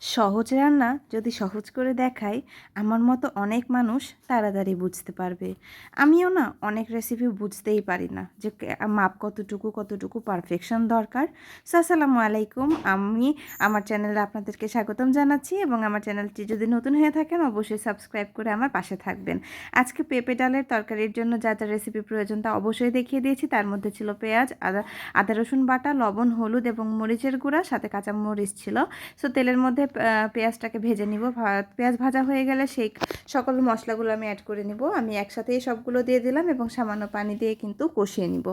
সহজ রান্না যদি সহজ করে দেখাই, আমার মতো অনেক মানুষ তাড়াতাড়ি বুঝতে পারবে। আমিও না অনেক রেসিপি বুঝতেই পারি না যে মাপ কতটুকু পারফেকশন দরকার। সো আসসালামু আলাইকুম, আমি আমার চ্যানেলে আপনাদেরকে স্বাগতম জানাচ্ছি এবং আমার চ্যানেলটি যদি নতুন হয়ে থাকেন অবশ্যই সাবস্ক্রাইব করে আমার পাশে থাকবেন। আজকে পেঁপে ডালের তরকারির জন্য যা যা রেসিপি প্রয়োজন তা অবশ্যই দেখিয়ে দিয়েছি। তার মধ্যে ছিল পেঁয়াজ, আদা রসুন বাটা, লবণ, হলুদ এবং মরিচের গুঁড়া, সাথে কাঁচা মরিচ ছিল। সো তেলের মধ্যে পেঁয়াজটাকে ভেজে নিব। পেঁয়াজ ভাজা হয়ে গেলে সেই সকল মশলাগুলো আমি অ্যাড করে নিব। আমি একসাথেই সবগুলো দিয়ে দিলাম এবং সামান্য পানি দিয়ে কিন্তু কষিয়ে নিব।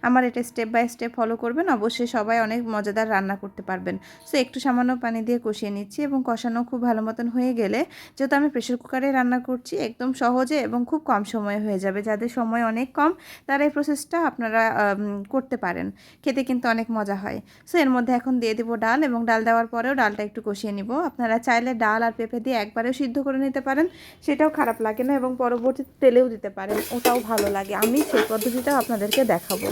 আমার এটা স্টেপ বাই স্টেপ ফলো করবেন, অবশ্যই সবাই অনেক মজাদার রান্না করতে পারবেন। সো একটু সামান্য পানি দিয়ে কষিয়ে নিচ্ছি এবং কষানো খুব ভালো মতন হয়ে গেলে, যেহেতু আমি প্রেশার কুকারে রান্না করছি, একদম সহজে এবং খুব কম সময়ে হয়ে যাবে। যাদের সময় অনেক কম তারা এই প্রসেসটা আপনারা করতে পারেন, খেতে কিন্তু অনেক মজা হয়। সো এর মধ্যে এখন দিয়ে দেবো ডাল, এবং ডাল দেওয়ার পরেও ডালটা একটু কষিয়ে নিব। আপনারা চাইলে ডাল আর পেঁপে দিয়ে একবারেও সিদ্ধ করে নিতে পারেন, সেটাও খারাপ লাগে না, এবং পরবর্তীতে তেলেও দিতে পারেন, ওটাও ভালো লাগে। আমি সেই পদ্ধতিটাও আপনাদেরকে দেখাবো,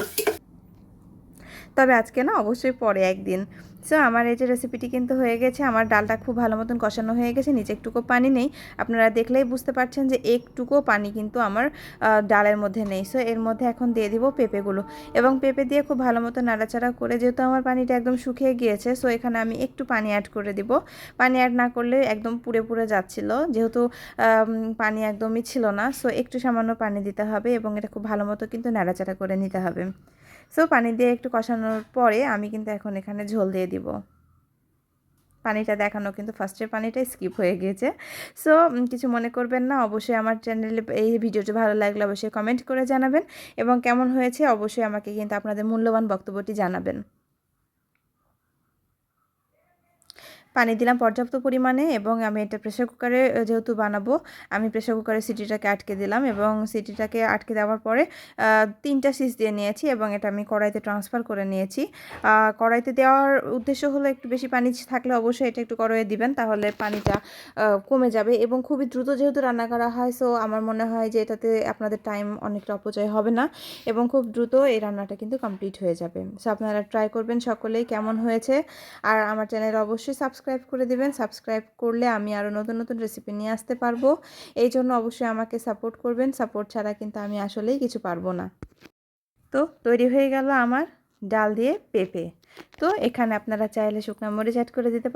তবে আজকে না, অবশ্যই পরে একদিন। সো আমার এই যে রেসিপিটি কিন্তু হয়ে গেছে। আমার ডালটা খুব ভালো মতন কষানো হয়ে গেছে, নিচে একটুকু পানি নেই। আপনারা দেখলেই বুঝতে পারছেন যে একটুকু পানি কিন্তু আমার ডালের মধ্যে নেই। সো এর মধ্যে এখন দিয়ে দিব পেঁপেগুলো, এবং পেঁপে দিয়ে খুব ভালো মতো নাড়াচাড়া করে, যেহেতু আমার পানিটা একদম শুকিয়ে গিয়েছে, সো এখানে আমি একটু পানি অ্যাড করে দিব। পানি অ্যাড না করলে একদম পুড়ে পুড়ে যাচ্ছিল, যেহেতু পানি একদমই ছিল না। সো একটু সামান্য পানি দিতে হবে এবং এটা খুব ভালো মতো কিন্তু নাড়াচাড়া করে নিতে হবে। সো পানি দিয়ে একটু কষানোর পরে আমি কিন্তু এখন এখানে ঝোল দিয়ে দিব। পানিটা দেখানো কিন্তু ফার্স্টের পানিটাই স্কিপ হয়ে গিয়েছে। সো কিছু মনে করবেন না। অবশ্যই আমার চ্যানেলে এই ভিডিওটি ভালো লাগলে অবশ্যই কমেন্ট করে জানাবেন, এবং কেমন হয়েছে অবশ্যই আমাকে কিন্তু আপনাদের মূল্যবান বক্তব্যটি জানাবেন। পানি দিলাম পর্যাপ্ত পরিমাণে, এবং আমি এটা প্রেসার কুকারে যেহেতু বানাবো, আমি প্রেসার কুকারের সিটিটাকে আটকে দিলাম, এবং সিটিটাকে আটকে দেওয়ার পরে 3টা সিস দিয়ে নিয়েছি, এবং এটা আমি কড়াইতে ট্রান্সফার করে নিয়েছি। কড়াইতে দেওয়ার উদ্দেশ্য হলো, একটু বেশি পানি থাকলে অবশ্যই এটা একটু কড়াইয়ে দিবেন, তাহলে পানিটা কমে যাবে, এবং খুবই দ্রুত যেহেতু রান্না করা হয়, সো আমার মনে হয় যে এটাতে আপনাদের টাইম অনেকটা অপচয় হবে না, এবং খুব দ্রুত এই রান্নাটা কিন্তু কমপ্লিট হয়ে যাবে। সো আপনারা ট্রাই করবেন সকলেই, কেমন হয়েছে। আর আমার চ্যানেল অবশ্যই সাবস্ক্রাইব করে দিবেন। সাবস্ক্রাইব করলে আমি আরও নতুন নতুন রেসিপি নিয়ে আসতে পারবো। এই জন্য অবশ্যই আমাকে সাপোর্ট করবেন, সাপোর্ট ছাড়া কিন্তু আমি আসলেই কিছু পারবো না। তো তৈরি হয়ে গেল আমার ডাল দিয়ে পেঁপে। তো এখানে আপনারা চাইলে শুকনো মরিচ অ্যাড করে দিতে পারেন।